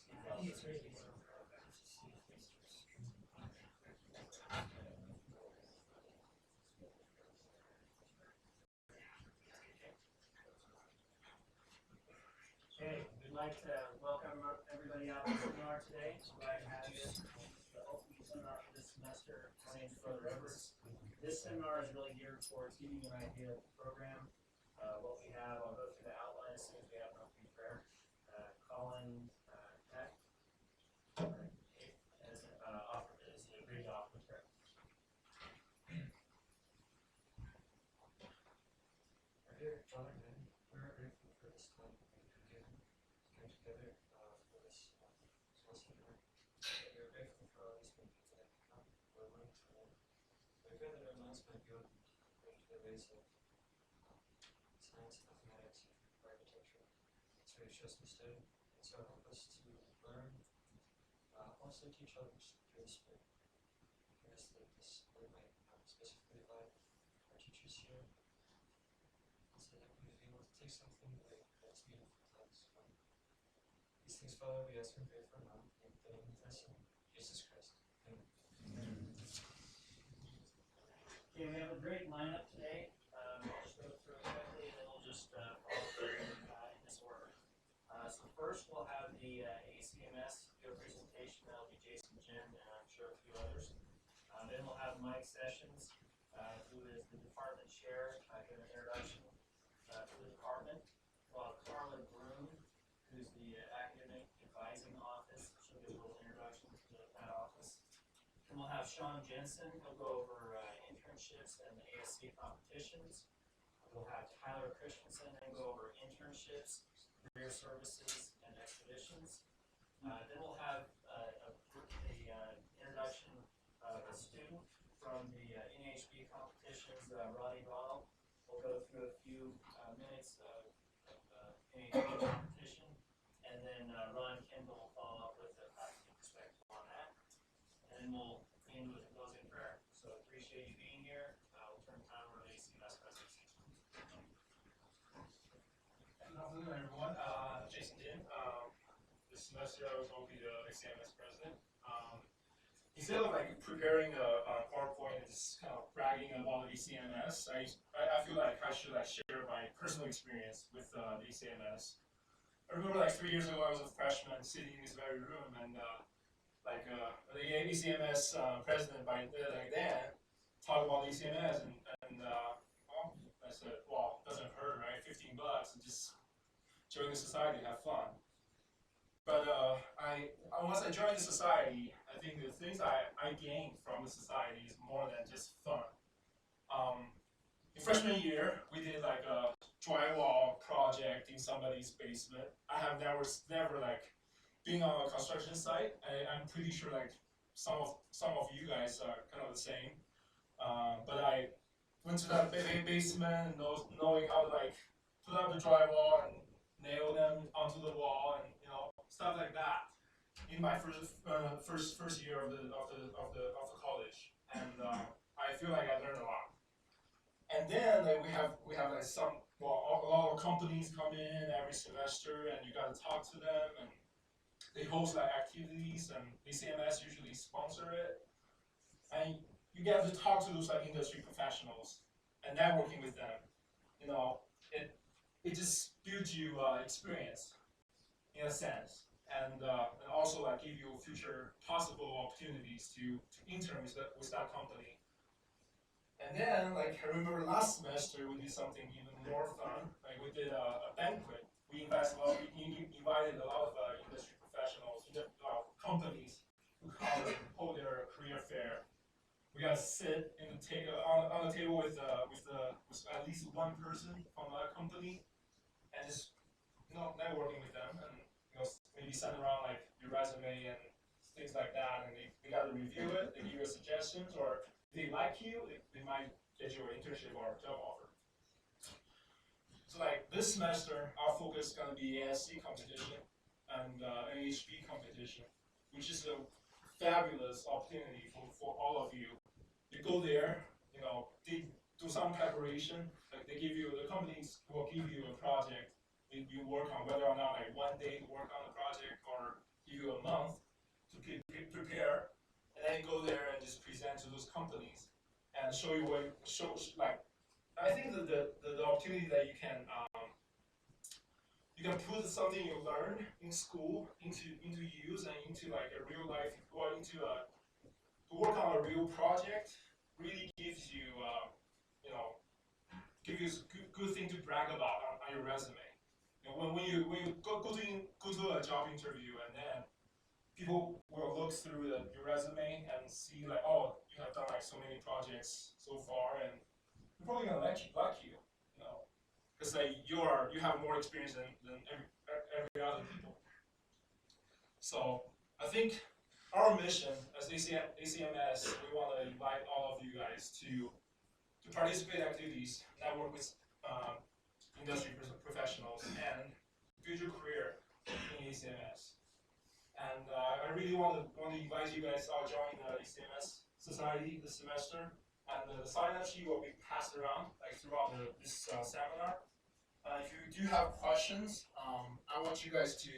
Okay, we'd like to welcome everybody out to the seminar today. Glad to have you. The ultimate seminar for this semester. My name is Brother Edwards. This seminar is really geared towards giving you an idea of the program, what we have. I'll go through the outline as soon as we have an opening prayer. Colin Peck is a great offering prayer. Our dear Father in heaven, we are grateful for this time that we could give come together for this small seminar. We are grateful for all these many people that have come. We're learning from them. We pray that our minds might be opened to the ways of science, mathematics, and architecture. So you show us instead. And so help us to learn, also teach others through the Spirit. Pray us that this word might specifically guide our teachers here, so that we would be able to take something away that's meaningful to us. These things, Father, we ask and pray for now, in the name of thy Son, Jesus Christ. Amen. Okay, we have a great lineup today. I'll just go through it quickly, and then we'll just follow through in this order. So first, we'll have the ACMS do a presentation. That'll be Jason, Jim, and I'm sure a few others. Then we'll have Mike Sessions, who is the department chair, give an introduction to the department. We'll have Carla Broom, who's the academic advising office. She'll give a little introduction to that office. Then we'll have Sean Jensen. He'll go over internships and the ASC competitions. We'll have Tyler Christensen and go over internships, career services, and expeditions. Then we'll have an introduction of a student from the NHB competitions, Roddy Ball. We'll go through a few minutes of NHB competition, and then Ron Kendall will follow up with a faculty perspective on that. And then we'll end with a closing prayer. So appreciate you being here. We'll turn time over to the ACMS president. Good afternoon, everyone. Jason Jin. This semester I was going to be the ACMS president. Instead of like preparing a PowerPoint and just kind of bragging about the ACMS, I feel like I should like share my personal experience with the ACMS. I remember like 3 years ago I was a freshman sitting in this very room, and the ACMS president by then talked about the ACMS, and well, I said, well, it doesn't hurt, right? $15 and just join the society, have fun. But once I joined the society, I think the things I gained from the society is more than just fun. In freshman year, we did like a drywall project in somebody's basement. I have never like been on a construction site. I'm pretty sure like some of you guys are kind of the same. But I went to that basement, knowing how to like put up the drywall and nail them onto the wall, and stuff like that. In my first year of the college, and I feel like I learned a lot. And then like, we have like a lot of companies come in every semester, and you got to talk to them, and they host like activities, and ACMS usually sponsor it, and you get to talk to those like industry professionals and networking with them. It just builds you experience in a sense, and also like give you future possible opportunities to intern with that company. And then like I remember last semester we did something even more fun. Like we did a banquet. We invited a lot of industry professionals, companies who come and hold their career fair. We got to sit on the table with at least one person from a company, and just networking with them, and maybe send around like your resume and things like that, and they got to review it. They give you suggestions, or if they like you, they might get you an internship or a job offer. So like this semester, our focus is going to be ASC competition and NHB competition, which is a fabulous opportunity for all of you. You go there, they do some preparation. Like the companies will give you a project. You work on whether or not like one day to work on the project, or give you a month to prepare, and then go there and just present to those companies and show you what like. I think that the opportunity that you can put something you learn in school into use and into like a real life or into to work on a real project really gives you give you a good thing to brag about on your resume. You know, when you go to a job interview and then people will look through your resume and see like, oh, you have done like so many projects so far, and they're probably gonna like you, you know, because like you have more experience than every other people. So I think our mission as ACMS, we want to invite all of you guys to participate in activities, network with industry professionals, and build your career in ACMS. And I really want to invite you guys all join the ACMS Society this semester. And the sign-up sheet will be passed around like throughout this seminar. If you do have questions, I want you guys to.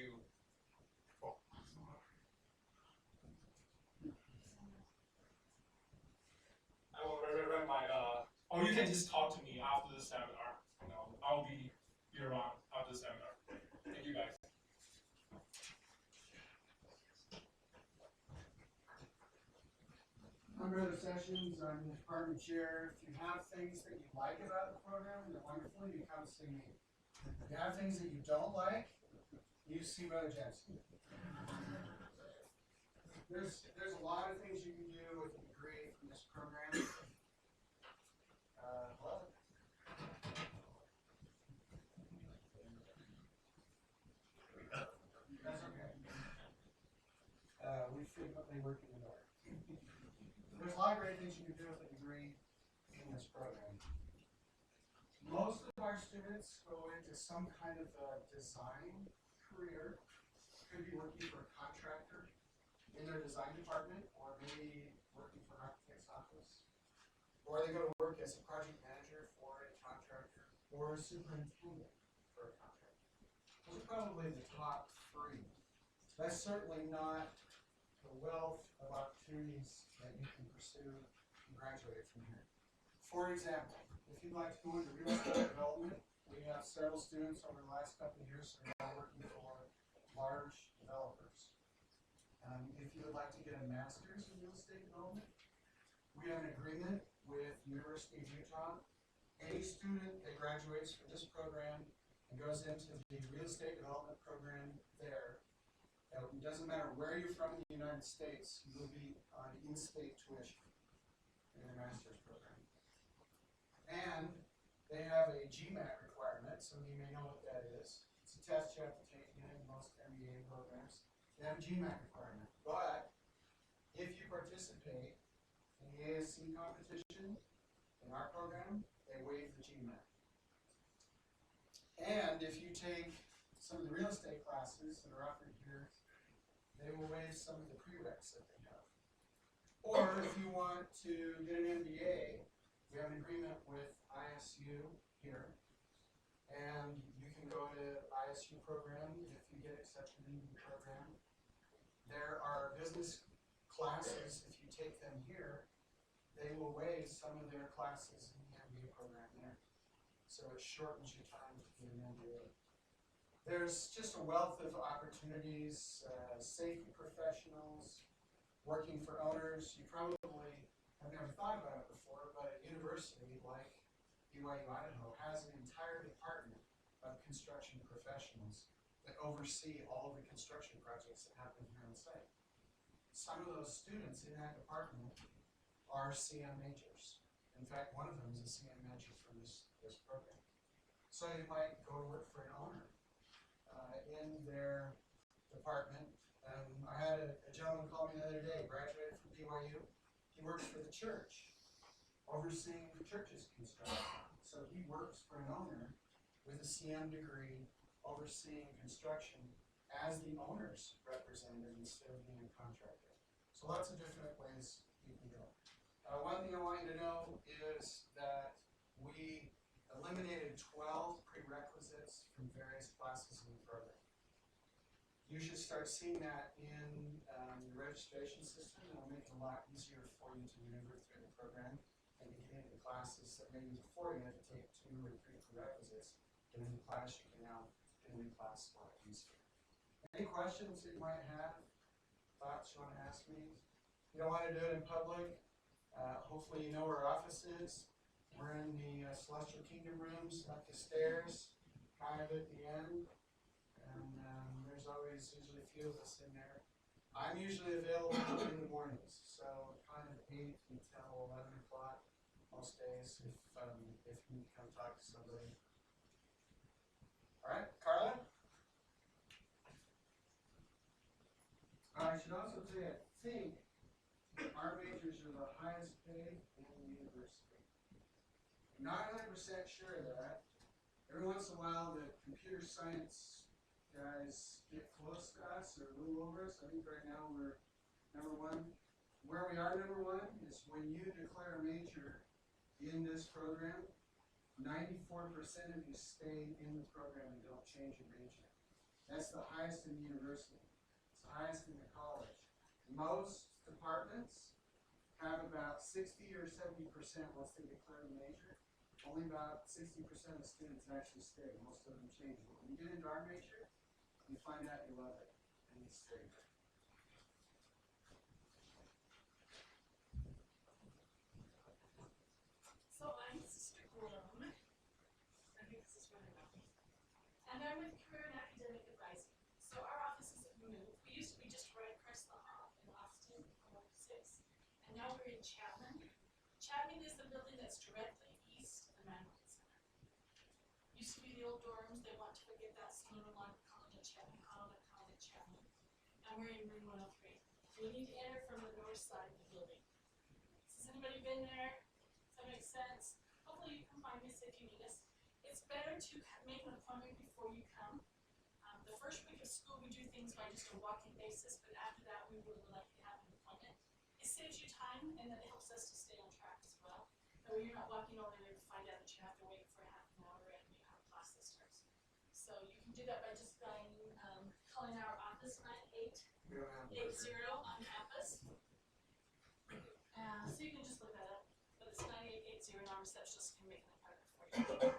I will write my. Or you can just talk to me after the seminar. You know, I'll be around after the seminar. Thank you guys. I'm Brother Sessions, I'm the department chair. If you have things that you like about the program, they're wonderful, you come see me. If you have things that you don't like, you see Brother Jensen. There's a lot of things you can do with a degree from this program. Hello? That's okay. We frequently work in the dark. There's a lot of great things you can do with a degree in this program. Most of our students go into some kind of a design career. Could be working for a contractor in their design department, or maybe working for an architect's office. Or they go to work as a project manager for a contractor, or a superintendent for a contractor. Those are probably the top three. That's certainly not the wealth of opportunities that you can pursue and graduate from here. For example, if you'd like to go into real estate development, we have several students over the last couple of years who are now working for large developers. If you would like to get a master's in real estate development, we have an agreement with the University of Utah. Any student that graduates from this program and goes into the real estate development program there, it doesn't matter where you're from in the United States, you will be on in-state tuition in the master's program. And they have a GMAT requirement. Some of you may know what that is. It's a test you have to take in most MBA programs. They have a GMAT requirement. But if you participate in the ASC competition in our program, they waive the GMAT. And if you take some of the real estate classes that are offered here, they will waive some of the prereqs that they have. Or if you want to get an MBA, we have an agreement with ISU here, and you can go to ISU program if you get accepted into the program. There are business classes, if you take them here, they will waive some of their classes in the MBA program there. So it shortens your time to get an MBA. There's just a wealth of opportunities, safety professionals, working for owners. You probably have never thought about it before, but a university like BYU-Idaho has an entire department of construction professionals that oversee all of the construction projects that happen here on site. Some of those students in that department are CM majors. In fact, one of them is a CM major from this program. So you might go work for an owner in their department. I had a gentleman call me the other day, graduated from BYU. He works for the church, overseeing the church's construction. So he works for an owner with a CM degree, overseeing construction as the owner's representative instead of being a contractor. So lots of different ways you can go. One thing I want you to know is that we eliminated 12 prerequisites from various classes in the program. You should start seeing that in the registration system. It'll make it a lot easier for you to maneuver through the program and to get into classes that maybe before you had to take 2 or 3 prerequisites. Get into class, you can now get into class a lot easier. Any questions that you might have? Thoughts you want to ask me? You don't want to do it in public. Hopefully you know where our office is. We're in the Celestial Kingdom rooms, up the stairs, kind of at the end. And there's always usually a few of us in there. I'm usually available in the mornings, so kind of 8 until 11 o'clock most days if you need to come talk to somebody. All right, Carla? I should also tell you, I think our majors are the highest paid in the university. I'm not 100% sure of that. Every once in a while, the computer science guys get close to us or a little over us. I think right now we're number 1. Where we are number 1 is when you declare a major in this program, 94% of you stay in the program and don't change your major. That's the highest in the university. It's the highest in the college. Most departments have about 60 or 70% once they declare a major. Only about 60% of students actually stay. Most of them change. But when you get into our major, you find out you love it and you stay. So I'm Sister Gloom. I think this is really well. And I'm with Career and Academic Advising. So our offices have moved. We used to be just right across the hall in Austin on 6. And now we're in Chapman. Chapman is the building that's directly east of the Manhattan Center. Used to be the old dorms. They want to forget that, so no longer call it Chapman. And we're in room 103. So we need to enter from the north side of the building. Has anybody been there? Does that make sense? Hopefully you can find us if you need us. It's better to make an appointment before you come. The first week of school we do things by just a walk-in basis, but after that we would like to have an appointment. It saves you time and it helps us to stay on track as well. So you're not walking over there to find out that you have to wait for half an hour and you have a class that starts. So you can do that by just calling our office 9880 on campus. So you can just look that up. But it's 9880 and our receptionist can make an appointment for you.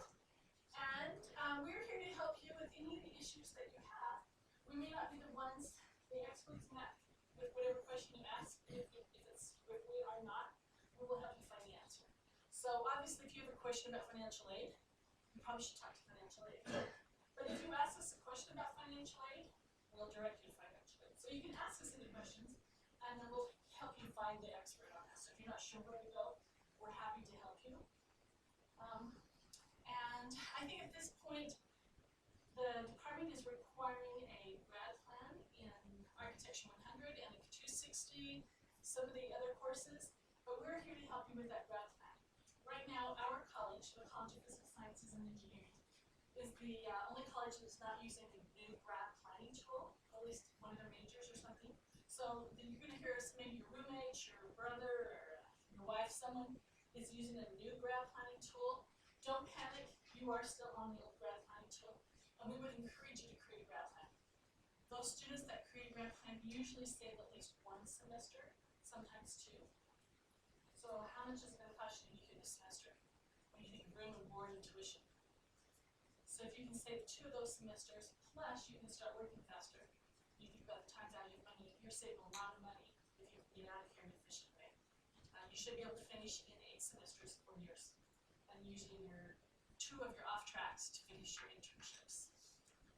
And we're here to help you with any of the issues that you have. We may not be the ones, the experts in that, with whatever question you ask. If we are not, we will help you find the answer. So obviously if you have a question about financial aid, you probably should talk to financial aid. But if you ask us a question about financial aid, we'll direct you to financial aid. So you can ask us any questions, and then we'll help you find the expert on that. So if you're not sure where to go, we're happy to help you. And I think at this point, the department is requiring a grad plan in Architecture 100 and 260, some of the other courses, but we're here to help you with that grad plan. Right now, our college, the College of Physical Sciences and Engineering, is the only college that's not using the new grad planning tool, at least one of their majors or something. So you're going to hear us, maybe your roommate, your brother, or your wife, someone is using a new grad planning tool. Don't panic, you are still on the old grad planning tool, and we would encourage you to create a grad plan. Those students that create a grad plan usually save at least 1 semester, sometimes 2. So how much is it going to cost you in a semester when you think room and board and tuition? So if you can save 2 of those semesters, plus you can start working faster, you think about the time value of money, you're saving a lot of money if you get out of here in an efficient way. You should be able to finish in 8 semesters, 4 years, and using your 2 of your off tracks to finish your internships.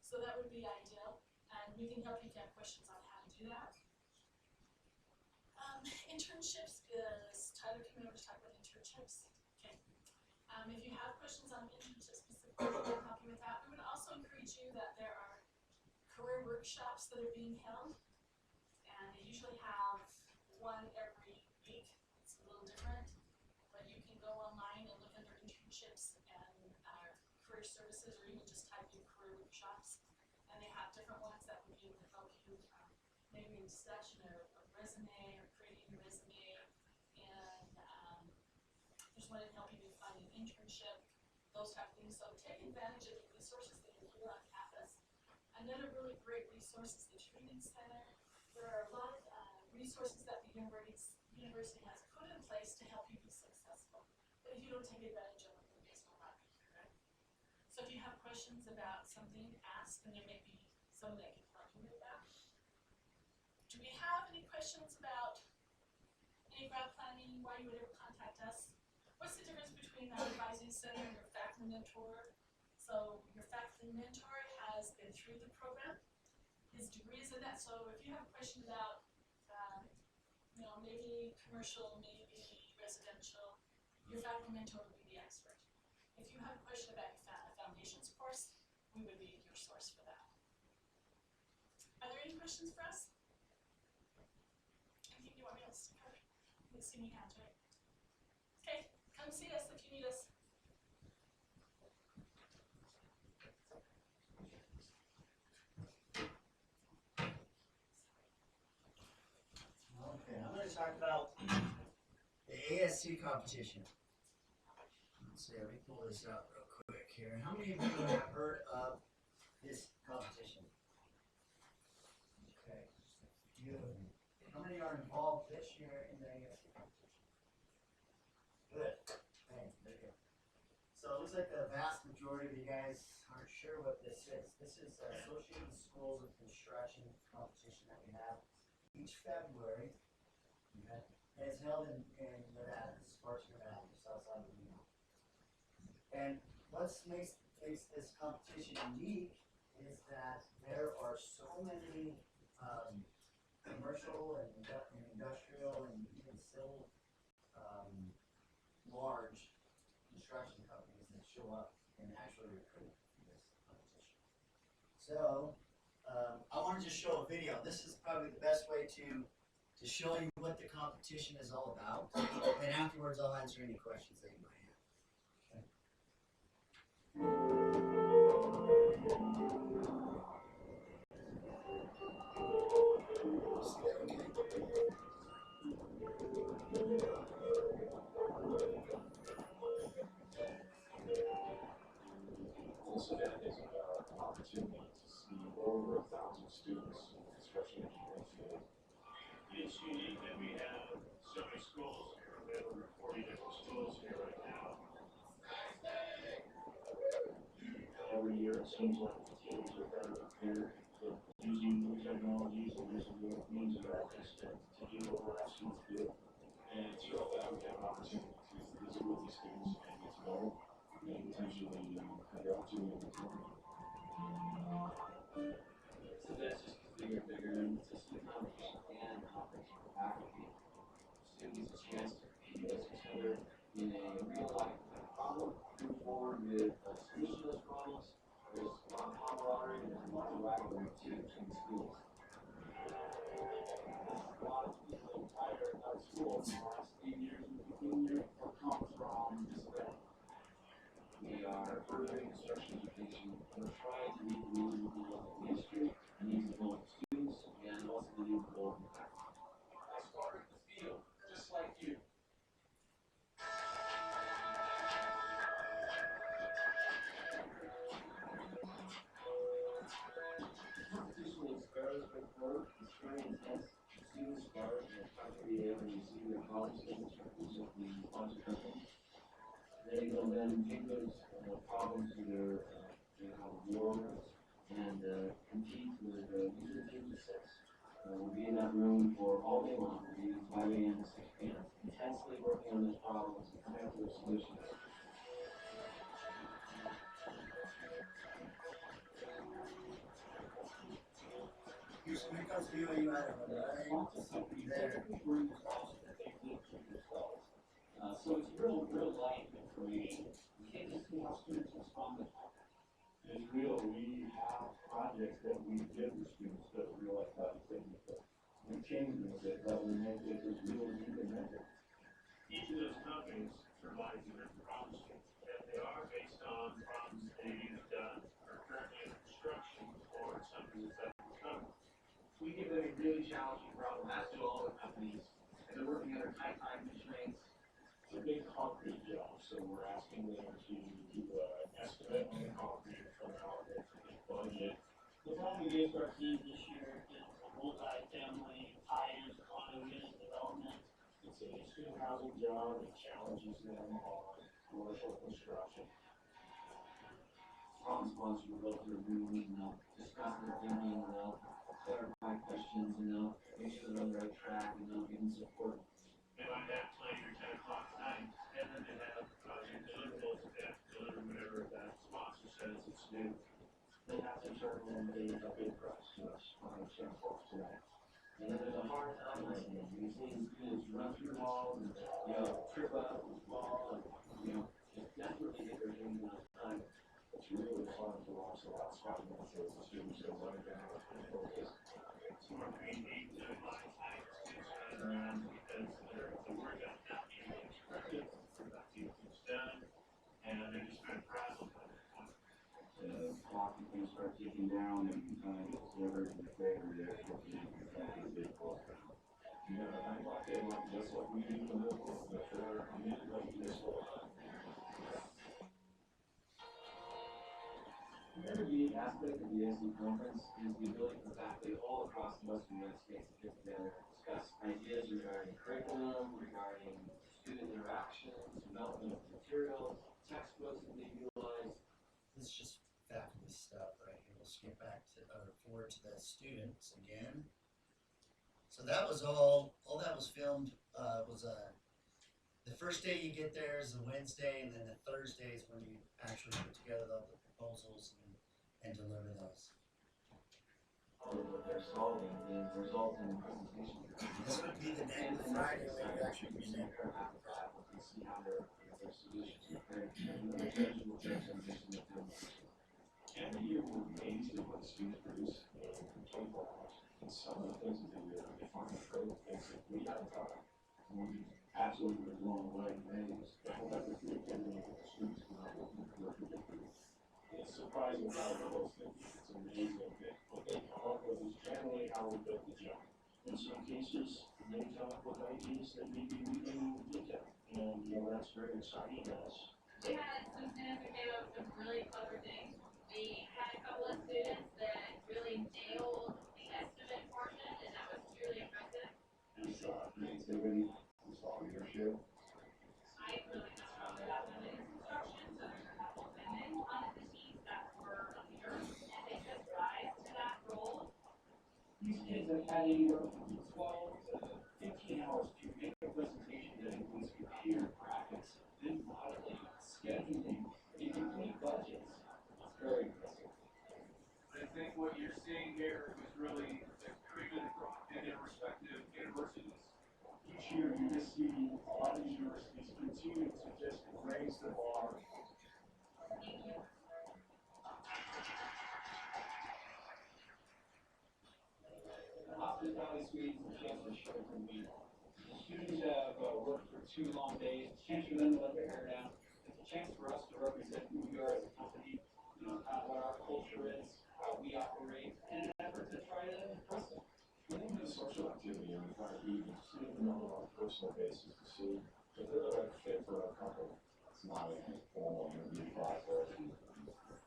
So that would be ideal, and we can help you if you have questions on how to do that. Internships is, Tyler came over to talk about internships. Okay. If you have questions on internships specifically, we can help you with that. We would also encourage you that there are career workshops that are being held, and they usually have 1 every week. It's a little different, but you can go online and look under internships and career services, or even just type in career workshops, and they have different ones that would be able to help you, maybe in discussion or a resume or creating a resume, and there's one to help you find an internship, those type of things. So take advantage of the resources that are here on campus, and another really great resource is the Training Center. There are a lot of resources that the university has put in place to help you be successful. But if you don't take advantage of them, there's no market here. So if you have questions about something, ask, and there may be someone that can help you with that. Do we have any questions about any grad planning, why you would ever contact us? What's the difference between our advising center and your faculty mentor? So your faculty mentor has been through the program. His degree is in that. So if you have a question about, maybe commercial, maybe residential, your faculty mentor would be the expert. If you have a question about your foundations course, we would be your source for that. Are there any questions for us? Anything you want me else to cover? You see me hands, right? Okay, come see us if you need us. Okay, I'm going to talk about the ASC competition. Let's see, let me pull this out real quick here. How many of you have heard of this competition? Okay, you. How many are involved this year in the ASC competition? Good. Okay, very good. So it looks like the vast majority of you guys aren't sure what this is. This is Associated Schools of Construction competition that we have each February. And it's held in Nevada, Sparks, Nevada, just outside of Reno. And what makes this competition unique is that there are so many commercial and industrial and even civil large construction companies that show up and actually recruit for this competition. So I want to just show a video. This is probably the best way to show you what the competition is all about. And afterwards, I'll answer any questions that you might have. See that okay? This event is an opportunity to see over 1,000 students in the construction engineering field. It's unique that we have so many schools here. We have over 40 different schools here right now. Every year it seems like the teams are better prepared for using new technologies and using new means of methods to do what we're asking to do. And it's real glad we have an opportunity to visit with these students and get to know them and potentially have the opportunity to learn. So that's just bigger and bigger, and to see the competition and the competition for faculty, students a chance to compete against each other in a real life problem, move forward with a solution to those problems. There's a lot of camaraderie and there's a lot of rivalry too between schools. A lot of people retired out of school in the last 8 years and 15 years have come from this event. We are furthering construction education and we're trying to meet the needs of the industry, the needs of both students, and also the needs of both faculty. I started the field just like you. The competition is very straightforward. It's very intense. The students start and try to be able to see their accomplishments with the sponsor company. They will then take those problems to their awards and compete with user teams of 6. We'll be in that room for all day long. We'll be 5 a.m. to 6 p.m. intensely working on those problems and coming up with those solutions. Here comes BYU-Idaho, right? There. So it's real life information. You can't just see how students respond to that. It's real. We have projects that we did with students that are real life projects that we changed them a bit, but we make it as real as you can make it. Each of those companies provides a different problem statement, and they are based on problems they've done or currently in construction or something that's up and coming. We give them a really challenging problem, as do all the companies, and they're working under tight time constraints. It's a big concrete job, so we're asking them to do an estimate on the concrete from out there for the budget. The problem the GameStar team this year is a multi-family high-end condo unit development. It's a student housing job that challenges them on commercial construction. Problem sponsors will go through rooms and they'll discuss their thinking and they'll clarify questions and they'll make sure they're on the right track and they'll give them support. And on that plan, your 10 o'clock tonight, and then they have your deliverables that they have to deliver whatever that sponsor says it's due. They have to turn in a bid price to us on our sample tonight. And then there's a hard timeline here. You've seen students run through walls and, trip up and fall and, just desperately get their things on time. It's really fun to watch the last 5 minutes as the students go running down and focus. Somewhere between 8 and 9 times students running around because they're working on not being expected, they're not being things done, and they're just kind of frazzled by that point. The clock is going to start ticking down and it's never in favor there. You know, I like it like just like we do for this one, but they're like this one. Another unique aspect of the SC conference is the ability for faculty all across the western United States to get together and discuss ideas regarding curriculum, regarding student interactions, development of materials, textbooks that they utilize. This is just faculty stuff right here. We'll skip back to, or forward to the students again. So that was all that was filmed, the first day you get there is a Wednesday, and then the Thursday is when you actually put together all the proposals and deliver those. All of what they're solving is resulting in presentations. This would be the day, the Friday, when you actually present. And see how their solutions are fair. And the judges will take some vision of them. And the year will be amazed at what the students produce in 24 hours. And some of the things that they do, they find incredible things that we haven't thought of. And we absolutely blown away and amazed at how the creativity of the students come out with and work with them. It's surprising how those things, it's amazing that what they come up with is generally how we built the job. In some cases, they come up with ideas that maybe we didn't look at. And, that's very exciting to us. We had some students who came up with some really clever things. We had a couple of students that really nailed the estimate portion, and that was truly impressive. We saw creativity, we saw leadership. I really just found that in the construction, so there's a couple of women on the teams that were leaders, and they just rise to that role. These kids have had anywhere from 12 to 15 hours to make a presentation that includes computer graphics, bid modeling, scheduling, and complete budgets. It's very impressive. I think what you're seeing here is really treatment in their respective universities. Each year, you just see a lot of these universities continue to just raise the bar. The hospitality suites, the chance to show from me. Students have worked for 2 long days, it's a chance for them to let their hair down. It's a chance for us to represent who we are as a company, kind of what our culture is, how we operate, in an effort to try to impress them. I think the social activity and the kind of even see them on a personal basis to see if they're the right fit for our company. It's not a formal interview process and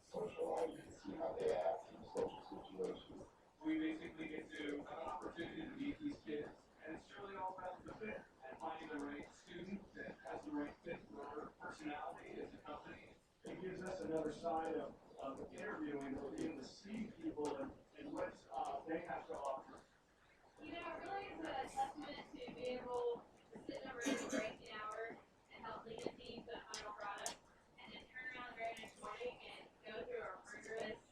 socialize, you can see how they act in a social situation. We basically get to have an opportunity to meet these kids, and it's really all about the fit and finding the right student that has the right fit for our personality as a company. It gives us another side of interviewing, we're able to see people and what they have to offer. It really is a testament to being able to sit in a room for 18 hours and help lead a team to the final product, and then turn around the very next morning and go through a rigorous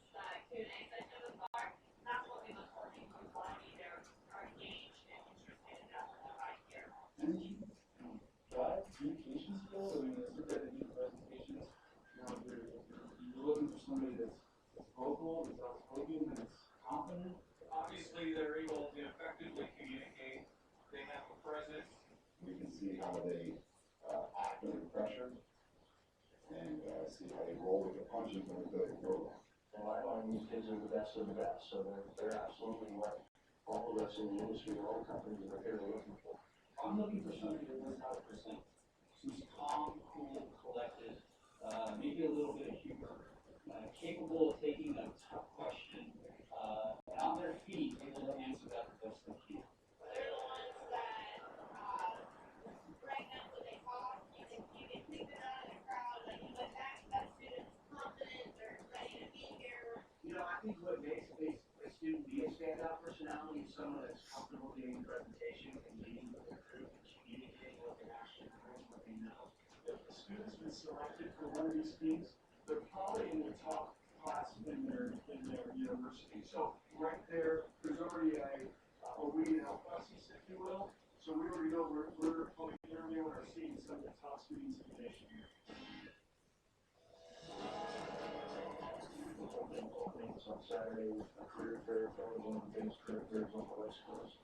Q&A session with bar. That's what we look for. People who want to be there, are engaged and interested in that right here. And then you drive communication skills, I mean, let's look at the new presentations. You're looking for somebody that's vocal, that's outspoken, that's confident. Obviously, they're able to effectively communicate. They have a presence. We can see how they act under pressure and see how they roll with the punches when they go. And I find these kids are the best of the best, so they're absolutely what all of us in the industry, all the companies are here looking for. I'm looking for somebody that knows how to present, who's calm, cool, collected, maybe a little bit of humor, capable of taking a tough question think what makes a student be a standout personality is someone that's comfortable giving a presentation and leading with their group and communicating what they actually learn, what they know. If the student's been selected for one of these teams, they're probably in the top class in their university. So right there, there's already a weed alphasis, if you will. So we already know we're interviewing or seeing some of the top students in the nation. Openings on Saturday, a career fair, probably one of the biggest career fairs on the West Coast.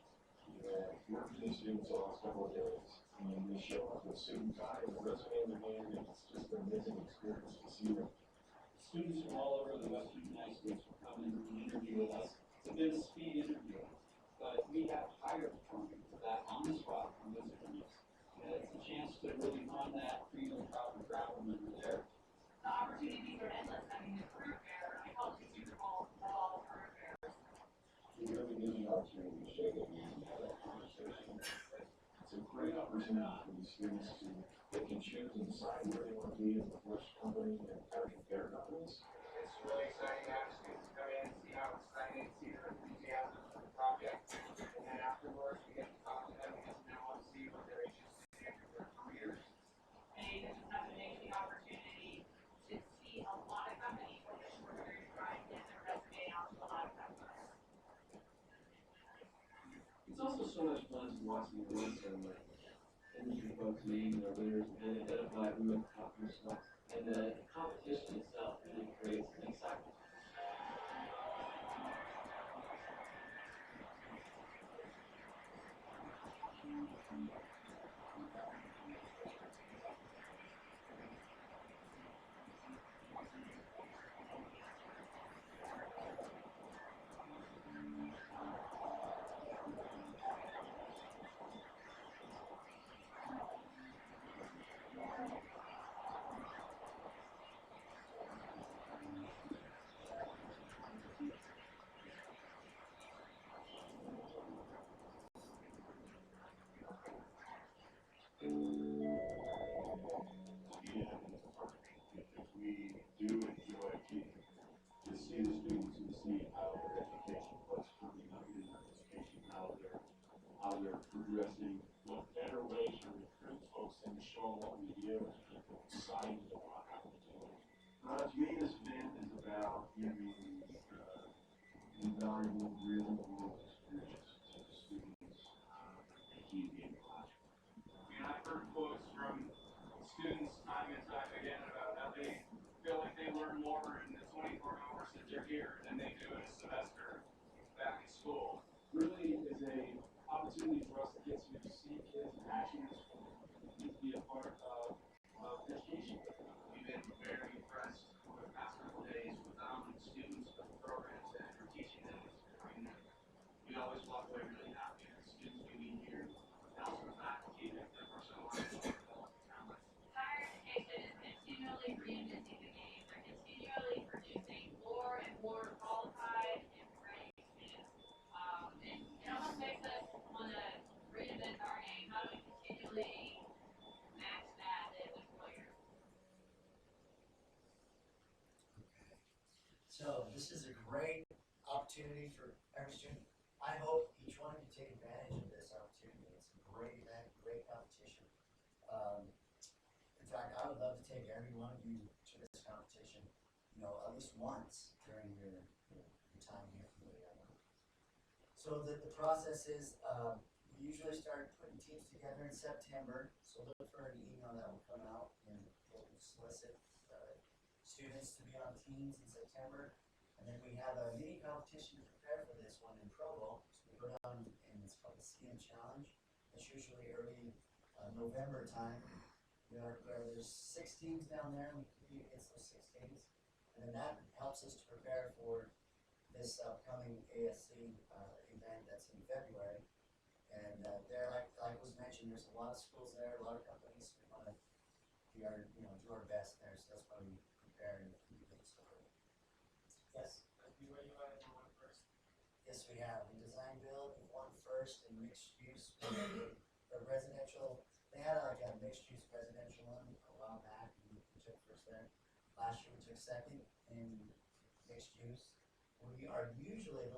Yeah, we're producing students the last couple of days, and they show up with suit and tie and resume in their hand, and it's just an amazing experience to see them. Students from all over the Western United States will come in and interview with us. It's a bit of a speed interview, but we have hired from that on the spot from those interviews. And it's a chance to really run that freedom, proper travel when you're there. The opportunities are endless. I mean, the career fair, I call it the Super Bowl for all career fairs. We really need an opportunity to show that we can have that conversation. It's a great opportunity for these students to, they can choose and decide where they want to be in the first company and kind of compare companies. It's really exciting to have students come in and see how excited, see their enthusiasm for the project. And then afterwards, we get to talk to them and get to know and see what they're interested in for their careers. And this is such an amazing opportunity to see a lot of companies in a short period of time get their resume out to a lot of companies. It's also so much fun to watch the events and like industry folks meeting their leaders and identify who the top stuff. And the competition itself really creates an excitement. If we do enjoy to see the students and see how their education was coming up in their education, how they're progressing, what better way to recruit folks and show what we do and people excited about how we do it. To me, this event is about giving invaluable real world experience to the students and keeping in classroom. I mean, I've heard quotes from students time and time again about how they feel like they learn more in the 24 hours that they're here than they do in a semester back in school. Really is a opportunity for us to get to see kids in action in school, to be a part of education. We've been very impressed over the past couple days with the students, with the programs that we're teaching them. I mean, we always walk away really happy with the students we meet here, and also the faculty that we're so lucky to develop talent. Higher education is continually reinventing the game. They're continually producing more and more qualified and ready students. And it almost makes us want to reinvent our game. How do we continually match that as employers? So this is a great opportunity for every student. I hope each one of you take advantage of this opportunity. It's a great event, great competition. In fact, I would love to take every one of you to this competition, at least once during your time here from BYU. So the process is, we usually start putting teams together in September. So look for an email that will come out and we'll solicit students to be on teams in September. And then we have a mini competition to prepare for this one in Provo. So we go down and it's called the CM Challenge. It's usually early November time. There's 6 teams down there, and we compete against those 6 teams. And then that helps us to prepare for this upcoming ASC event that's in February. And there, like was mentioned, there's a lot of schools there, a lot of companies. We want to do our best there, so that's why we prepare and keep it story. Yes? BYU-Idaho won first. Yes, we have. In design build, we won first in mixed use. The residential, they had like a mixed use residential one a while back. We took first there. Last year we took second in mixed use. we are usually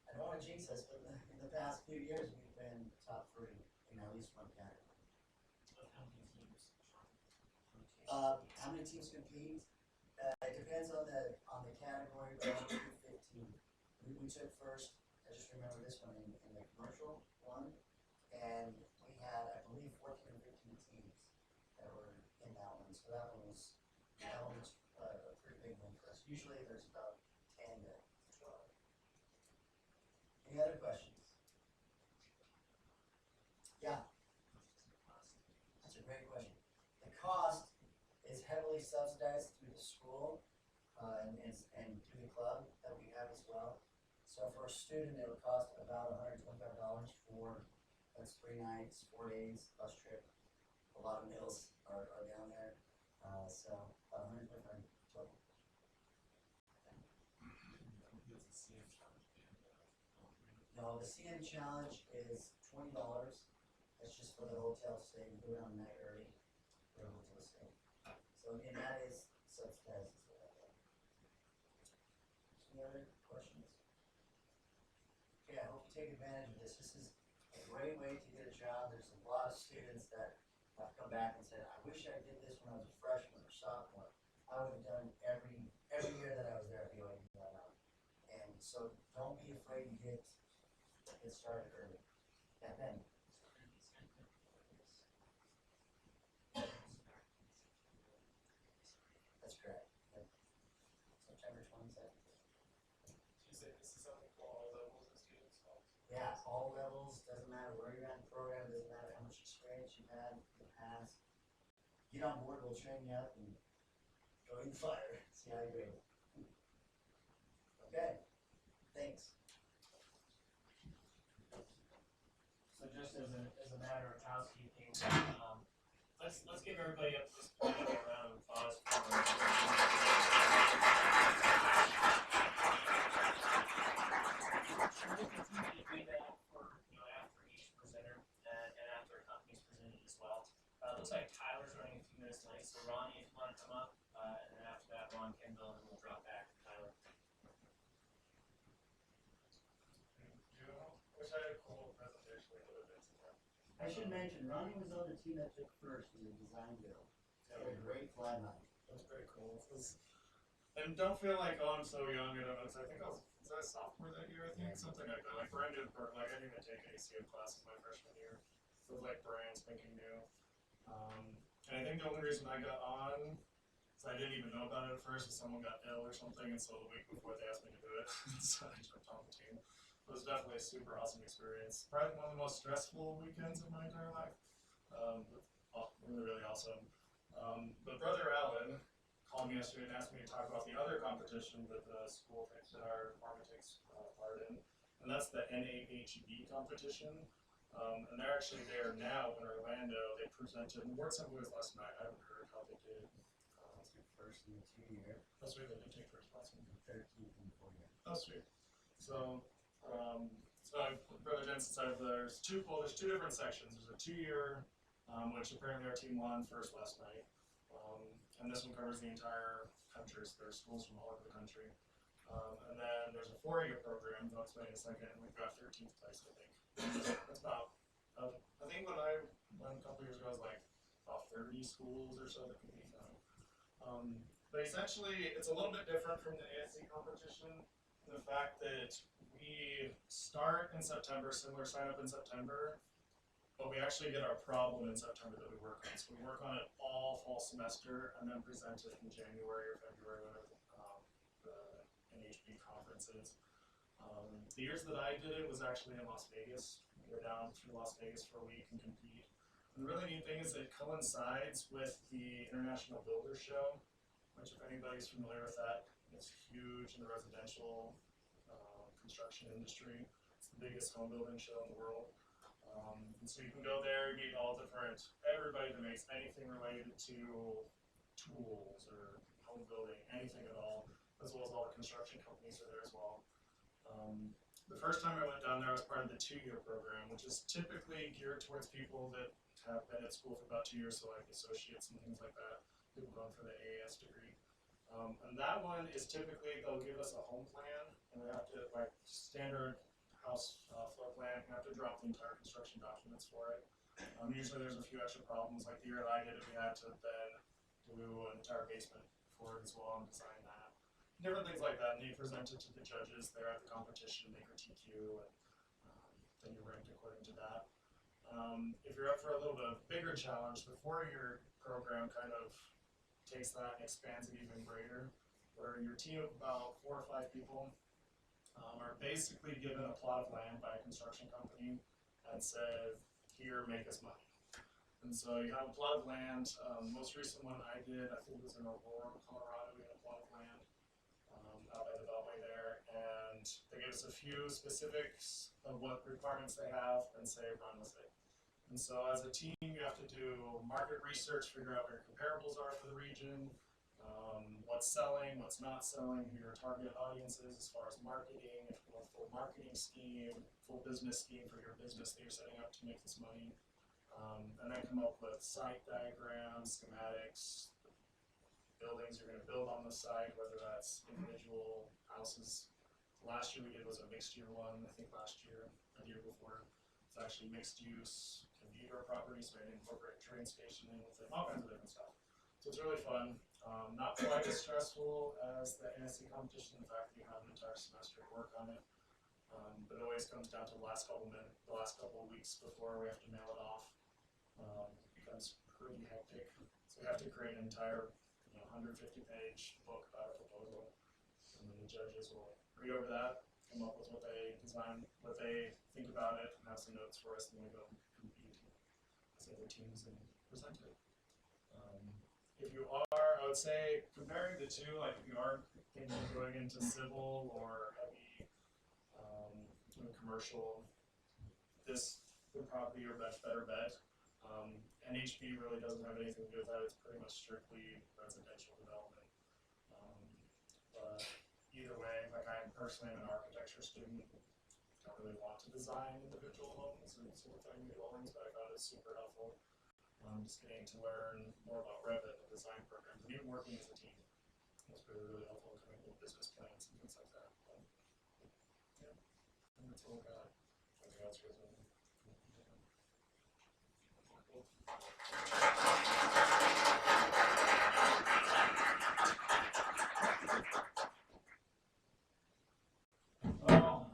I don't wanna jinx us, but in the past few years, we've been top 3 in at least one category. With how many teams? How many teams compete? It depends on the category, but I'll do 15. We took first, I just remember this one in the commercial one, and we had, I believe, 14 or 15 teams that were in that one, so that one was a pretty big one for us. Usually there's about 10 to 12. Any other questions? Yeah. That's a great question. The cost is heavily subsidized through the school and through the club that we have as well. So for a student, it would cost about $125 for, that's 3 nights, 4 days, bus trip. A lot of meals are down there. So about $125 total. No, the CM challenge is $20. That's just for the hotel stay. You go down the night early for the hotel stay. So again, that is subsidized as well. Any other questions? Okay, I hope you take advantage of this. This is a great way to get a job. There's a lot of students that have come back and said, I wish I did this when I was a freshman or sophomore. I would have done every year that I was there at BYU-Idaho. And so don't be afraid to get started early. Yeah, Ben. That's correct. Yep. September 22nd. You say this is something for all levels of students? Yeah, all levels, doesn't matter where you're at in the program, doesn't matter how much experience you've had in the past. Get on board, we'll train you up and go in the fire, see how you do. Okay, thanks. So just as a matter of housekeeping, let's give everybody up to this point a round of applause for we continue to do that for after each presenter and after a company's presented as well. Looks like Tyler's running a few minutes late, so Ronnie, if you want to come up, and then after that, Ron Kendall, and we'll drop back to Tyler. Wish I had a cool presentation we would have been to. I should mention, Ronnie was on the team that took first in the design build. He had a great flag on it. That's pretty cool. And don't feel like, oh, I'm so young. I think was I a sophomore that year? I think something like that. Like brand new, like I didn't even take ACM classes my freshman year. So it was like brand spanking new. And I think the only reason I got on is I didn't even know about it at first. Is someone got ill or something, and so the week before they asked me to do it, so I jumped on the team. It was definitely a super awesome experience. Probably one of the most stressful weekends of my entire life. Really, really awesome. But Brother Alan called me yesterday and asked me to talk about the other competition that the school takes, that our department takes part in, and that's the NAHB competition. And they're actually there now in Orlando. They presented, and Ward Assembly was last night. I haven't heard how they did. First in the 2-year. Oh, sweet, they did take first last week. 13th in the 4-year. Oh, sweet. So, Brother Jensen said there's two different sections. There's a 2-year, which apparently our team won first last night. And this one covers the entire country, so there's schools from all over the country. And then there's a 4-year program, I'll explain in a second, and we've got 13th place, I think. That's about, I think when I went a couple years ago, it was like about 30 schools or so that compete now. But essentially, it's a little bit different from the ASC competition in the fact that we start in September, similar sign up in September, but we actually get our problem in September that we work on. So we work on it all fall semester and then present it in January or February, whenever the NHB conference is. The years that I did it was actually in Las Vegas. We go down to Las Vegas for a week and compete. And the really neat thing is that it coincides with the International Builder Show, which if anybody's familiar with that, it's huge in the residential construction industry. It's the biggest home building show in the world. And so you can go there, meet all everybody that makes anything related to tools or home building, anything at all, as well as all the construction companies are there as well. The first time I went down there, I was part of the 2-year program, which is typically geared towards people that have been at school for about 2 years, so like associates and things like that, people going for the AAS degree. And that one is typically, they'll give us a home plan, and we have to, like, standard house floor plan, we have to drop the entire construction documents for it. Usually there's a few extra problems, like the year that I did it, we had to then do an entire basement for it as well and design that. Different things like that, and you present it to the judges there at the competition, they critique you, and then you're ranked according to that. If you're up for a little bit of bigger challenge, the 4-year program kind of takes that and expands it even greater, where your team of about 4 or 5 people are basically given a plot of land by a construction company and said, here, make us money. And so you have a plot of land. Most recent one I did, I think it was in Aurora, Colorado. We had a plot of land out by the Beltway there, and they gave us a few specifics of what requirements they have and say run with it. And so as a team, you have to do market research, figure out where your comparables are for the region, what's selling, what's not selling, who your target audience is as far as marketing, if you want a full marketing scheme, full business scheme for your business that you're setting up to make this money. And then come up with site diagrams, schematics, buildings you're going to build on the site, whether that's individual houses. Last year we did was a mixed year one, I think last year, or the year before. It's actually mixed use commuter property, so I incorporate train station in with it, all kinds of different stuff. So it's really fun. Not quite as stressful as the NSC competition, the fact that you have an entire semester to work on it. But it always comes down to the last couple of weeks before we have to mail it off. It becomes pretty hectic. So we have to create an entire 150-page book about a proposal. And then the judges will read over that, come up with what they design, what they think about it, and have some notes for us, and then we go compete as other teams and present it. If you are, I would say, comparing the two, like if you are thinking of going into civil or heavy commercial, this would probably be your better bet. NHB really doesn't have anything to do with that. It's pretty much strictly residential development. But either way, like I personally am an architecture student. Don't really want to design individual homes and single-family dwellings, but I found it super helpful. Just getting to learn more about Revit and design programs, and even working as a team. It's really, really helpful in coming up with business plans and things like that. But, yeah, and that's all I got. I think that's really cool. Well,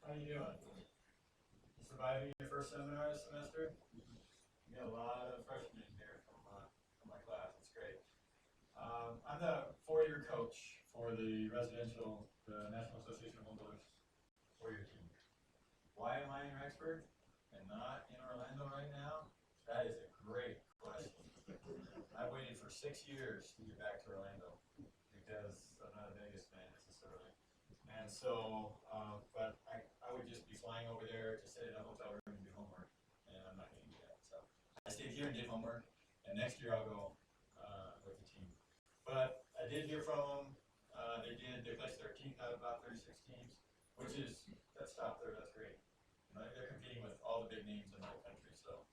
how you doing? You surviving your first seminar this semester? You got a lot of freshmen in here from my class. It's great. I'm the 4-year coach for the National Association of Home Builders 4-year team. Why am I in Rexburg and not in Orlando right now? That is a great question. I waited for 6 years to get back to Orlando because I'm not a Vegas fan necessarily. And so, but I would just be flying over there to sit in a hotel room and do homework, and I'm not going to do that. So I stayed here and did homework, and next year I'll go with the team. But I did hear from them. They placed 13th out of about 36 teams, which is, that's top there, that's great. They're competing with all the big names in the whole country, so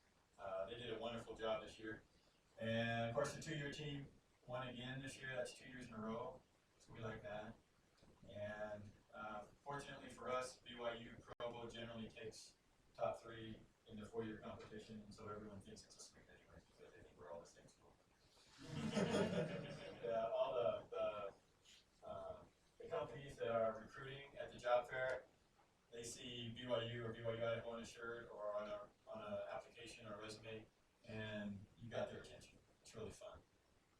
they did a wonderful job this year. And of course the 2-year team won again this year. That's 2 years in a row, so we like that. And fortunately for us, BYU Provo generally takes top 3 in the 4-year competition, and so everyone thinks it's a sweep anyway, because they think we're all the same school. All the companies that are recruiting at the job fair, they see BYU or BYU-Idaho on a shirt or on an application or a resume, and you got their attention. It's really fun.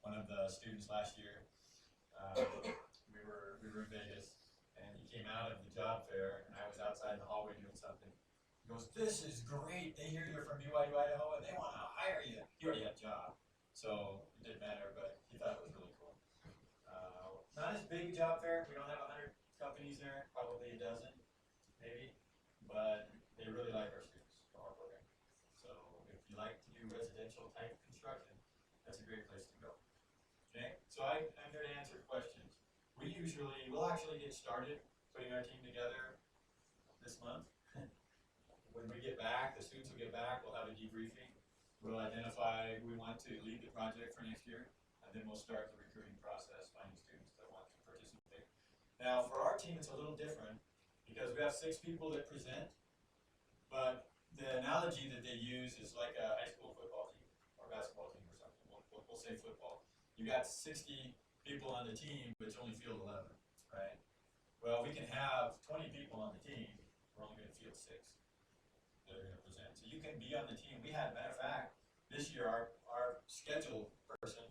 One of the students last year, we were in Vegas, and he came out of the job fair, and I was outside in the hallway doing something. He goes, "This is great. They hear you're from BYU-Idaho, and they want to hire you." He already had a job, so it didn't matter, but he thought it was really cool. Not as big a job fair. We don't have 100 companies there, probably a dozen, maybe, but they really like our students from our program. So if you like to do residential type construction, that's a great place to go. Okay, so I'm here to answer questions. We'll actually get started putting our team together this month. When we get back, the students will get back, we'll have a debriefing. We'll identify who we want to lead the project for next year. and then we'll start the recruiting process, finding students that want to participate. Now, for our team, it's a little different because we have 6 people that present, but the analogy that they use is like a high school football team or basketball team or something. We'll say football. You got 60 people on the team, but you only field 11, right? Well, we can have 20 people on the team. We're only going to field 6 that are going to present. So you can be on the team. We had, matter of fact, this year our schedule person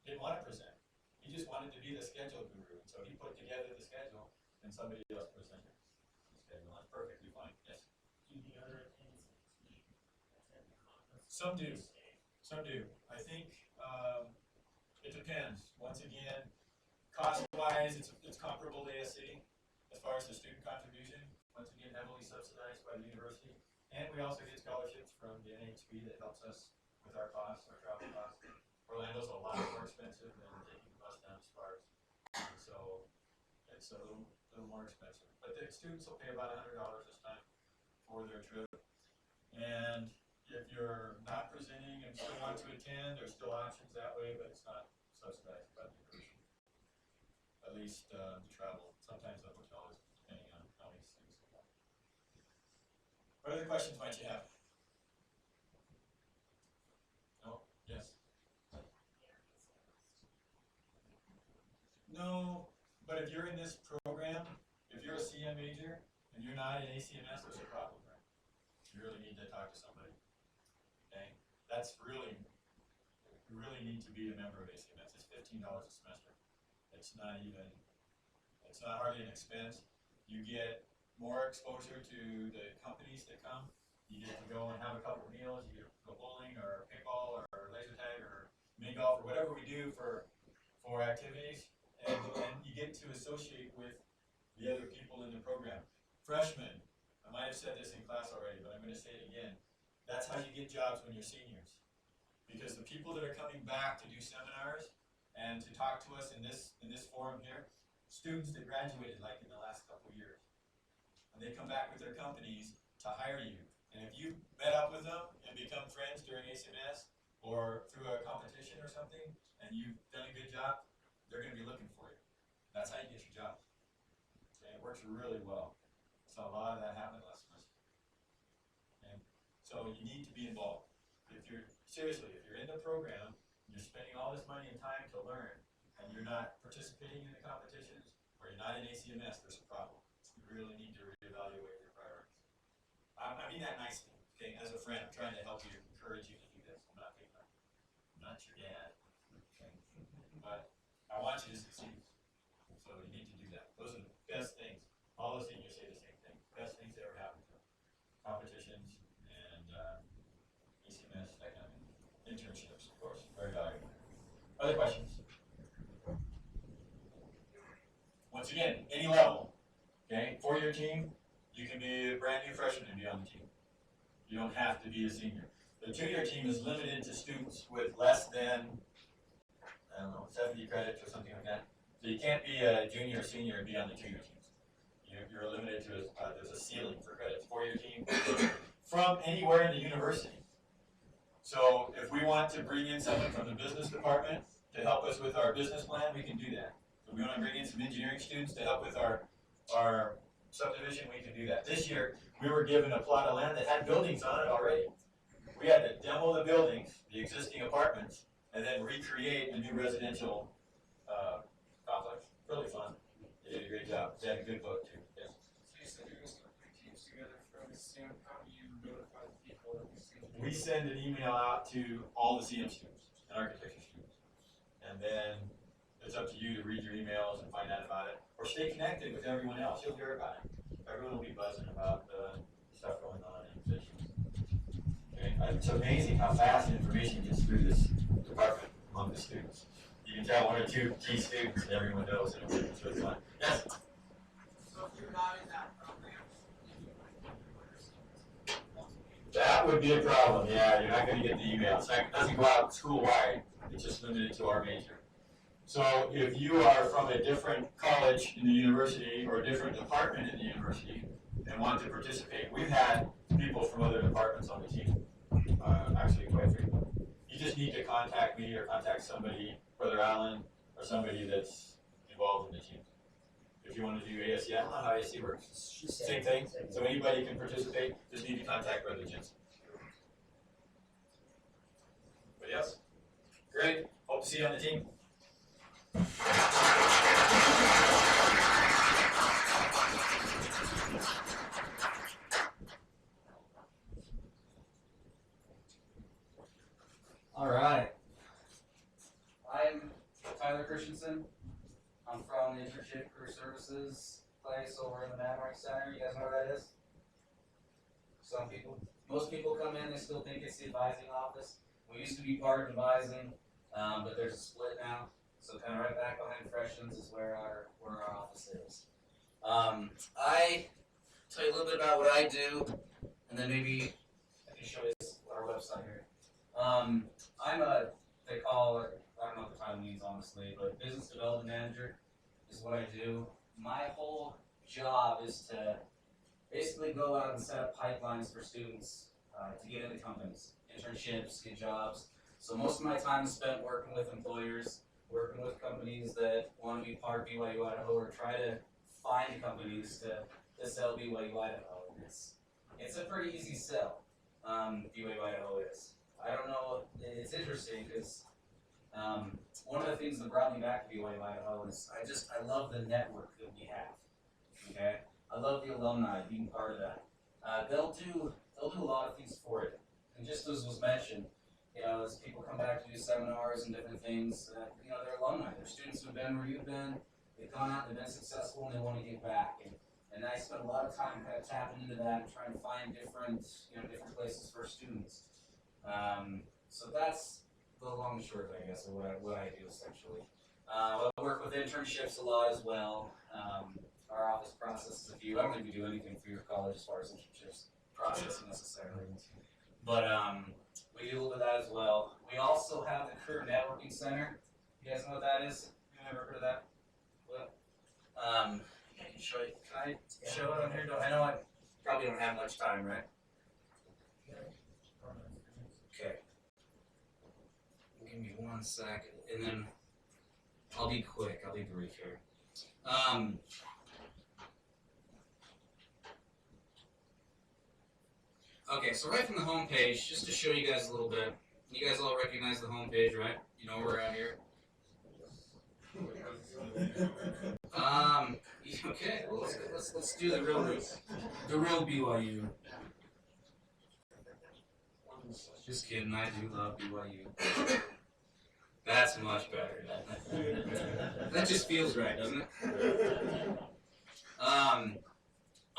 didn't want to present. He just wanted to be the schedule guru. And so he put together the schedule and somebody else presented the schedule. That's perfectly fine. Yes? Do the other attend the conference? Some do. Some do. I think it depends. Once again, cost-wise, it's comparable to ASC as far as the student contribution. Once again, heavily subsidized by the university. And we also get scholarships from the NHB that helps us with our costs, our travel costs. Orlando's a lot more expensive than taking the bus down to Sparks. So it's a little more expensive. But the students will pay about $100 this time for their trip. And if you're not presenting and still want to attend, there's still options that way, but it's not subsidized by the university. At least the travel, sometimes the hotel is depending on how many students they have. What other questions might you have? No? Yes? No, but if you're in this program, if you're a CM major and you're not in ACMS, there's a problem, right? You really need to talk to somebody. Okay? That's really, you really need to be a member of ACMS. It's $15 a semester. It's not hardly an expense. You get more exposure to the companies that come. You get to go and have a couple of meals. You get to go bowling or paintball or laser tag or mini golf or whatever we do for activities. And you get to associate with the other people in the program. Freshmen, I might have said this in class already, but I'm going to say it again. That's how you get jobs when you're seniors. Because the people that are coming back to do seminars and to talk to us in this forum here, students that graduated like in the last couple of years. And they come back with their companies to hire you. And if you met up with them and become friends during ACMS or through a competition or something, and you've done a good job, they're going to be looking for you. That's how you get your jobs. Okay? It works really well. So a lot of that happened last semester. Okay? So you need to be involved. If you're in the program, and you're spending all this money and time to learn, and you're not participating in the competitions, or you're not in ACMS, there's a problem. You really need to reevaluate your priorities. I mean that nicely, okay? As a friend, I'm trying to help you, encourage you to do this. I'm not your dad, okay? But I want you to succeed. So you need to do that. Those are the best things. All those seniors say the same thing. Best things that ever happened to them. Competitions and ACMS, that kind of thing. Internships, of course, very valuable. Other questions? Once again, any level. Okay, for your team, you can be a brand new freshman and be on the team. You don't have to be a senior. The junior team is limited to students with less than, 70 credits or something like that. So you can't be a junior or senior and be on the junior teams. You're limited to, there's a ceiling for credits for your team from anywhere in the university. So if we want to bring in someone from the business department to help us with our business plan, we can do that. If we want to bring in some engineering students to help with our subdivision, we can do that. This year, we were given a plot of land that had buildings on it already. We had to demo the buildings, the existing apartments, and then recreate a new residential complex. Really fun. They did a great job. They had a good book, too. Yes. So you said you're going to start putting teams together from the CM. How do you notify the people that we see? We send an email out to all the CM students and architecture students. And then it's up to you to read your emails and find out about it. Or stay connected with everyone else. You'll hear about it. Everyone will be buzzing about the stuff going on in positions. Okay? It's amazing how fast information gets through this department among the students. You can tell 1 or 2 key students and everyone knows it. It's really fun. Yes? So if you're not in that program, That would be a problem. Yeah, you're not going to get the email. It doesn't go out school-wide. It's just limited to our major. So if you are from a different college in the university or a different department in the university and want to participate, we've had people from other departments on the team, actually quite frequently. You just need to contact me or contact somebody Brother Allen, or somebody that's involved in the team. If you want to do ASC, I don't know how ASC works. Same thing. So anybody can participate. Just need to contact Brother Jensen. But yes, great. Hope to see you on the team. All right. I'm Tyler Christensen. I'm from the Internship Career Services place over in the Maverick Center. You guys know where that is? Most people come in, they still think it's the advising office. We used to be part of advising, but there's a split now. So kind of right back behind Freshens is where our office is. I tell you a little bit about what I do, and then maybe I can show you our website here. I'm they call it, I don't know what the title means honestly, but business development manager is what I do. My whole job is to basically go out and set up pipelines for students to get into companies, internships, get jobs. So most of my time is spent working with employers, working with companies that want to be part of BYU-Idaho or try to find companies to sell BYU-Idaho. It's a pretty easy sell, BYU-Idaho is. I don't know, it's interesting because one of the things that brought me back to BYU-Idaho is I love the network that we have, okay? I love the alumni being part of that. They'll do a lot of things for it. And just as was mentioned, you know, as people come back to do seminars and different things, you know, they're alumni. They're students who've been where you've been. They've gone out and they've been successful and they want to get back. And I spend a lot of time kind of tapping into that and trying to find different places for students. So that's the long and short, I guess, of what I do essentially. I work with internships a lot as well. Our office processes a few. I don't think we do anything for your college as far as internships processing necessarily. But we do a little bit of that as well. We also have the Career Networking Center. You guys know what that is? You ever heard of that? What? I can show you. Can I show it on here? I know I probably don't have much time, right? Okay. Give me 1 second, and then I'll be quick. I'll be brief here. Okay, so right from the home page, just to show you guys a little bit. You guys all recognize the home page, right? You know where we're at here. Okay, well let's do the real BYU. Just kidding, I do love BYU. That's much better. That just feels right, doesn't it?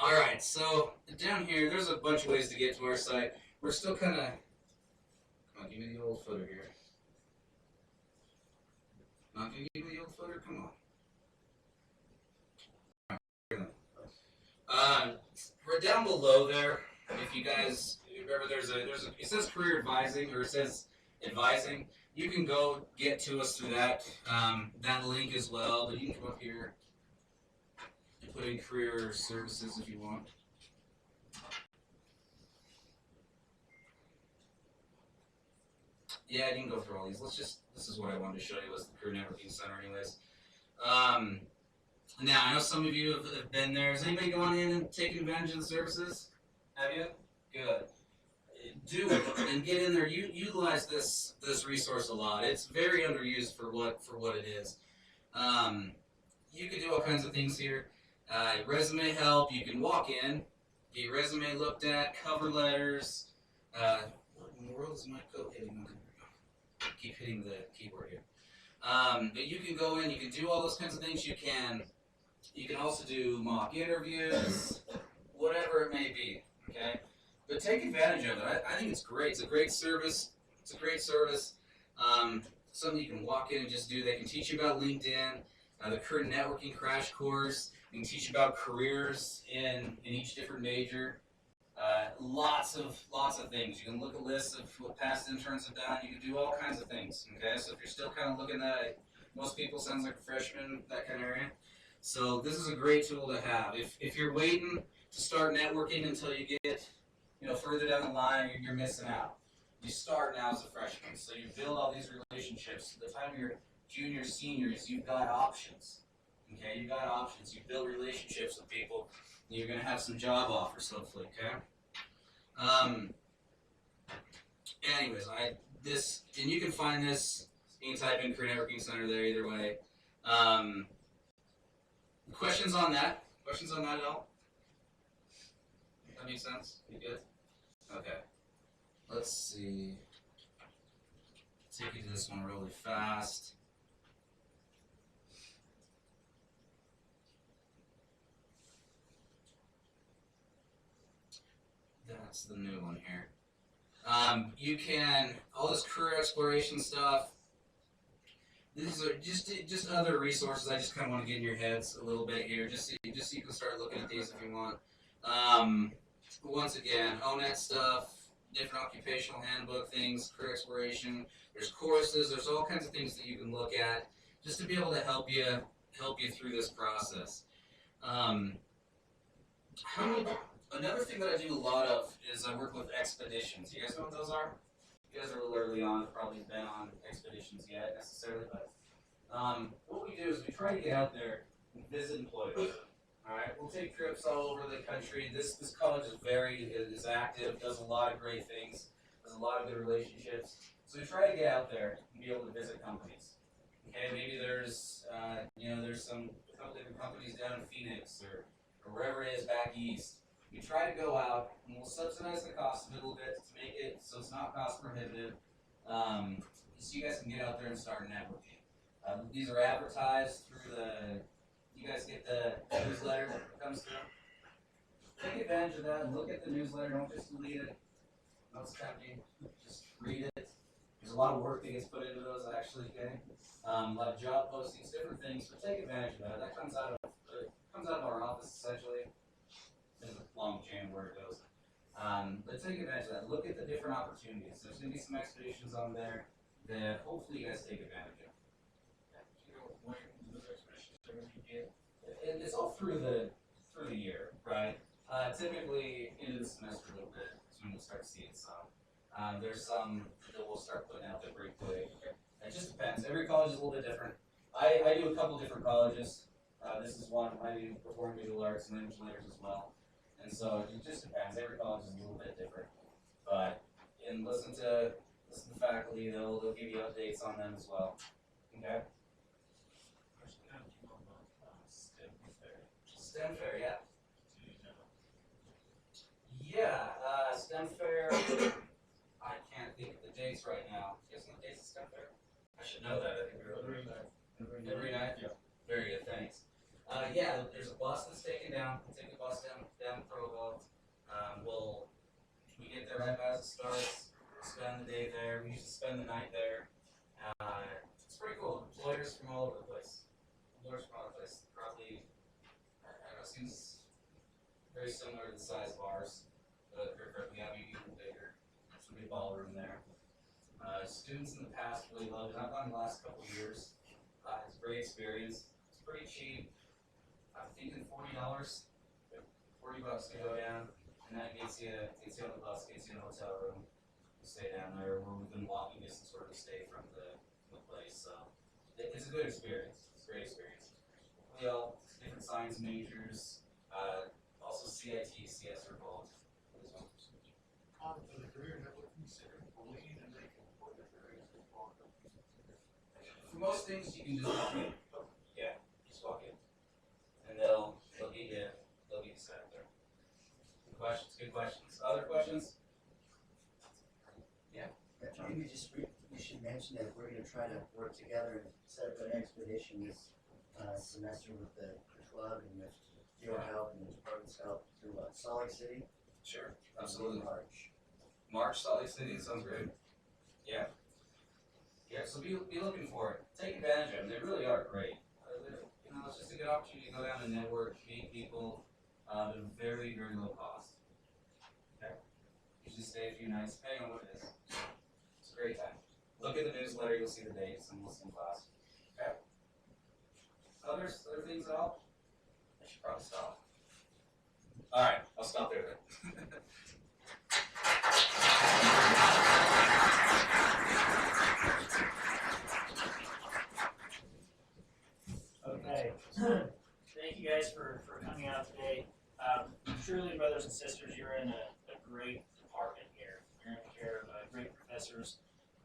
All right, so down here, there's a bunch of ways to get to our site. We're still kind of, come on, give me the old footer here. Not gonna give me the old footer, come on. Right down below there, if you guys remember, it says career advising, or it says advising. You can go get to us through that link as well, but you can come up here and put in career services if you want. Yeah, I didn't go through all these. This is what I wanted to show you was the Career Networking Center anyways. Now, I know some of you have been there. Has anybody gone in and taken advantage of the services? Have you? Good. Do it and get in there. Utilize this resource a lot. It's very underused for what it is. You can do all kinds of things here. Resume help. You can walk in, get your resume looked at, cover letters. What in the world is my code hitting? Keep hitting the keyboard here. But you can go in. You can do all those kinds of things. You can also do mock interviews, whatever it may be. Okay. But take advantage of it. I think it's great. It's a great service. Something you can walk in and just do. They can teach you about LinkedIn, the Career Networking Crash Course. They can teach you about careers in each different major. Lots of things. You can look at lists of what past interns have done. You can do all kinds of things. Okay, so if you're still kind of looking at it, most people sounds like a freshman, that kind of area. So this is a great tool to have. If you're waiting to start networking until you get further down the line, you're missing out. You start now as a freshman, so you build all these relationships. By the time you're juniors, seniors, you've got options. Okay, you've got options. You build relationships with people. You're gonna have some job offers, hopefully. Okay. Anyways, and you can find this. You can type in Career Networking Center there either way. Questions on that? Questions on that at all? That makes sense? You good? Okay. Let's see. Take you to this one really fast. That's the new one here. You can, all this career exploration stuff, these are just other resources I just kind of want to get in your heads a little bit here, just so you can start looking at these if you want. Once again, ONET stuff, different occupational handbook things, career exploration, there's courses, there's all kinds of things that you can look at just to be able to help you through this process. Another thing that I do a lot of is I work with expeditions. You guys know what those are? You guys are a little early on, probably been on expeditions yet necessarily, but what we do is we try to get out there and visit employers. All right, we'll take trips all over the country. This college is active, does a lot of great things, does a lot of good relationships. So we try to get out there and be able to visit companies. Okay, maybe there's there's a couple different companies down in Phoenix or wherever it is back east. We try to go out and we'll subsidize the cost a little bit to make it so it's not cost prohibitive, so you guys can get out there and start networking. These are advertised through you guys get the newsletter that comes through. Take advantage of that and look at the newsletter, don't just delete it. No, it's tempting, just read it. There's a lot of work that gets put into those actually, okay? A lot of job postings, different things, but take advantage of that. That comes out of our office essentially. There's a long chain where it goes. But take advantage of that. Look at the different opportunities. There's going to be some expeditions on there that hopefully you guys take advantage of. It's all through the year, right? Typically into the semester a little bit is when we'll start seeing some. There's some that we'll start putting out there pretty quick. It just depends. Every college is a little bit different. I do a couple different colleges. This is one. I do performing visual arts and image layers as well. And so it just depends. Every college is a little bit different. But listen to faculty, they'll give you updates on them as well. Okay? STEM Fair, yeah. Yeah, STEM Fair, I can't think of the dates right now. You guys know the dates of STEM Fair? I should know that. I think we're every night? Yeah. Very good, thanks. Yeah, there's a bus that's taken down. We'll take the bus down Provo. We get there right as it starts. We'll spend the day there. We usually spend the night there. It's pretty cool. Employers from all over the place. Probably, I don't know, seems very similar to the size of ours. But we have maybe even bigger. There's a big ballroom there. Students in the past really love it. I've gone the last couple of years. It's a great experience. It's pretty cheap. I'm thinking $40. $40 to go down, and that gets you on the bus, gets you in a hotel room. You stay down there where we've been walking distance sort of stay from the place. So it's a good experience. It's a great experience. We all different science majors, also CIT, CS are involved. For the career networking center, bullying and they can report their areas of involvement. For most things, you can just walk in. Yeah, just walk in, and they'll get you set up there. Good questions. Other questions? Yeah. Maybe we should mention that we're going to try to work together and set up an expedition this semester with the club and with your help and the department's help to Salt Lake City. Sure, absolutely. March. Salt Lake City, sounds great. Yeah. Yeah, so be looking for it. Take advantage of them. They really are great. It's just a good opportunity to go down and network, meet people at a very, very low cost. Okay? Usually stay a few nights, depending on what it is. It's a great time. Look at the newsletter, you'll see the dates and listen to class. Okay? Other things at all? I should probably stop. Alright, I'll stop there then. you guys for coming out today. Truly, brothers and sisters, you're in a great department here. You're in care of great professors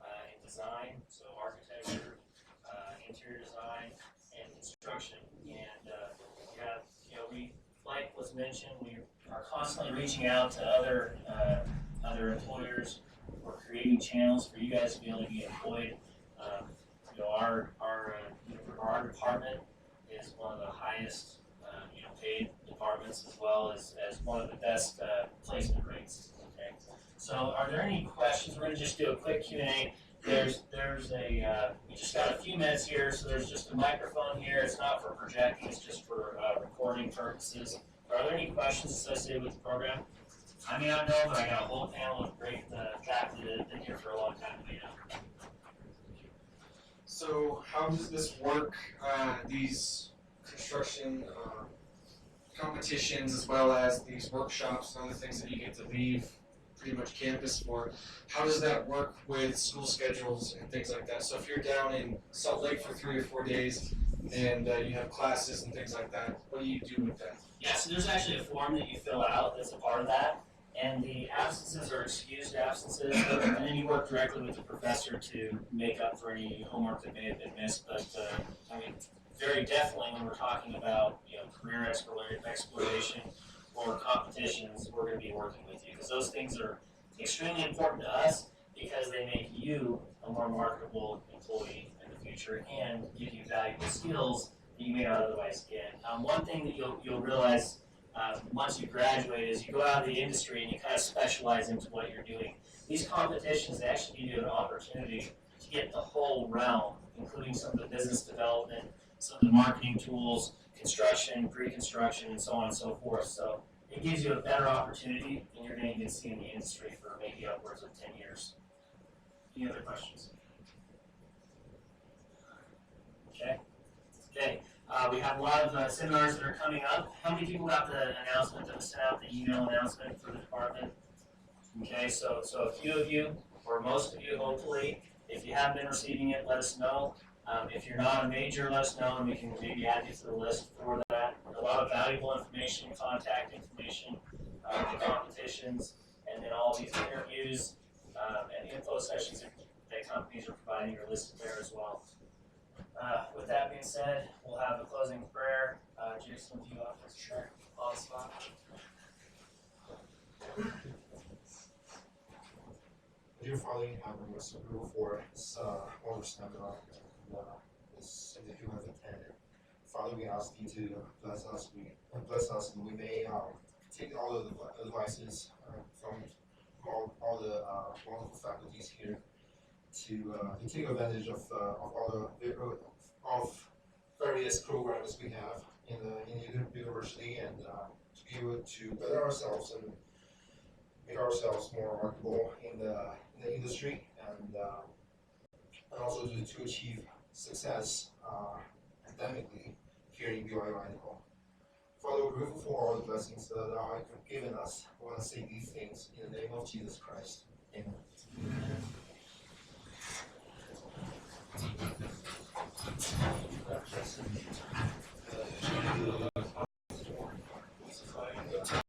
in design, so architecture, interior design, and construction. And we, like was mentioned, we are constantly reaching out to other employers. We're creating channels for you guys to be able to be employed. Our department is one of the highest paid departments, as well as one of the best placement rates. Okay. So are there any questions? We're going to just do a quick Q&A. We just got a few minutes here, so there's just a microphone here. It's not for projecting, it's just for recording purposes. Are there any questions associated with the program? I may not know, but I got a whole panel of great faculty that have been here for a long time. So how does this work, these construction competitions, as well as these workshops and other things that you get to leave pretty much campus for? How does that work with school schedules and things like that? So if you're down in Salt Lake for 3 or 4 days and you have classes and things like that, what do you do with that? Yeah, so there's actually a form that you fill out that's a part of that. And the absences are excused absences, and then you work directly with the professor to make up for any homework that may have been missed. But very definitely when we're talking about career exploration or competitions, we're going to be working with you, because those things are extremely important to us, because they make you a more marketable employee in the future and give you valuable skills that you may not otherwise get. One thing that you'll realize once you graduate is you go out of the industry and you kind of specialize into what you're doing. These competitions, they actually give you an opportunity to get the whole realm, including some of the business development, some of the marketing tools, construction, pre-construction, and so on and so forth. So it gives you a better opportunity, and you're going to see in the industry for maybe upwards of 10 years. Any other questions? Okay. Okay. We have a lot of seminars that are coming up. How many people got the announcement that was sent out, the email announcement for the department? Okay, so a few of you, or most of you, hopefully. If you haven't been receiving it, let us know. If you're not a major, let us know, and we can maybe add you to the list for that. A lot of valuable information, contact information, the competitions, and then all these interviews and info sessions that companies are providing are listed there as well. With that being said, we'll have a closing prayer. Jason, with you up for sure. On the spot. Dear Father in heaven, we're so grateful for this wonderful seminar and this interview we have attended. Father, we ask you to bless us. And we may take all of the advices from all the wonderful faculties here to take advantage of all the various programs we have in the university, and to be able to better ourselves and make ourselves more marketable in the industry, and also to achieve success academically here in BYU-Idaho. Father, we're grateful for all the blessings that are given us. I want to say these things in the name of Jesus Christ. Amen. Amen.